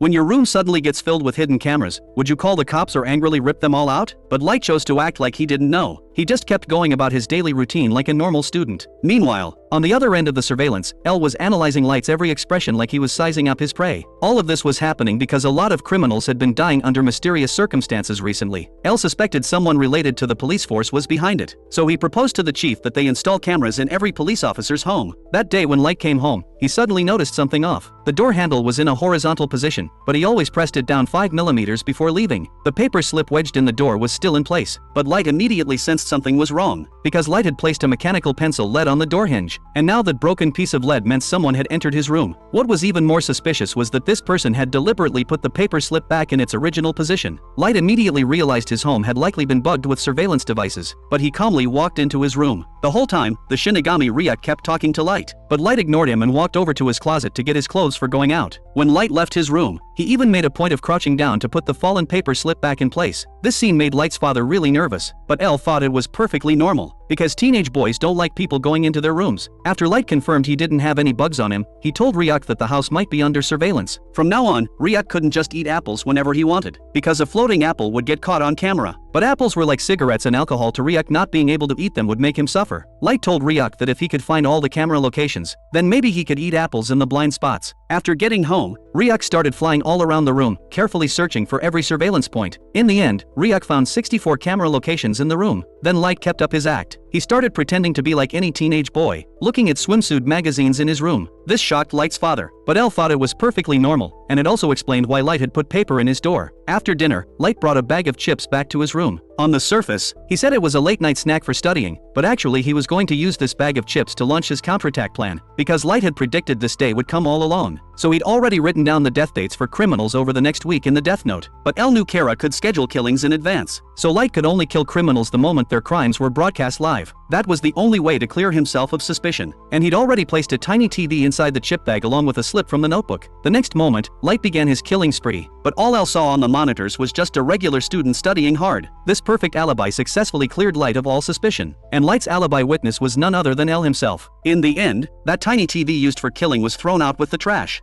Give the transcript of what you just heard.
When your room suddenly gets filled with hidden cameras, would you call the cops or angrily rip them all out? But Light chose to act like he didn't know. He just kept going about his daily routine like a normal student. Meanwhile, on the other end of the surveillance, Elle was analyzing Light's every expression like he was sizing up his prey. All of this was happening because a lot of criminals had been dying under mysterious circumstances recently. Elle suspected someone related to the police force was behind it. So he proposed to the chief that they install cameras in every police officer's home. That day when Light came home, he suddenly noticed something off. The door handle was in a horizontal position, but he always pressed it down 5 millimeters before leaving. The paper slip wedged in the door was still in place, but Light immediately sensed something was wrong, because Light had placed a mechanical pencil lead on the door hinge, and now that broken piece of lead meant someone had entered his room. What was even more suspicious was that this person had deliberately put the paper slip back in its original position. Light immediately realized his home had likely been bugged with surveillance devices, but he calmly walked into his room. The whole time, the Shinigami Ryuk kept talking to Light, but Light ignored him and walked over to his closet to get his clothes for going out. When Light left his room, he even made a point of crouching down to put the fallen paper slip back in place. This scene made Light's father really nervous, but Elle thought it was perfectly normal, because teenage boys don't like people going into their rooms. After Light confirmed he didn't have any bugs on him, he told Ryuk that the house might be under surveillance. From now on, Ryuk couldn't just eat apples whenever he wanted, because a floating apple would get caught on camera. But apples were like cigarettes and alcohol to Ryuk. Not being able to eat them would make him suffer. Light told Ryuk that if he could find all the camera locations, then maybe he could eat apples in the blind spots. After getting home, Ryuk started flying all around the room, carefully searching for every surveillance point. In the end, Ryuk found 64 camera locations in the room. Then Light kept up his act. He started pretending to be like any teenage boy, looking at swimsuit magazines in his room. This shocked Light's father, but Elle thought it was perfectly normal, and it also explained why Light had put paper in his door. After dinner, Light brought a bag of chips back to his room. On the surface, he said it was a late-night snack for studying, but actually he was going to use this bag of chips to launch his counterattack plan, because Light had predicted this day would come all along. So he'd already written down the death dates for criminals over the next week in the Death Note. But Elle knew Kara could schedule killings in advance, so Light could only kill criminals the moment their crimes were broadcast live. That was the only way to clear himself of suspicion, and he'd already placed a tiny TV inside the chip bag along with a slip from the notebook. The next moment, Light began his killing spree, but all Elle saw on the monitors was just a regular student studying hard. This perfect alibi successfully cleared Light of all suspicion, and Light's alibi witness was none other than Elle himself. In the end, that tiny TV used for killing was thrown out with the trash.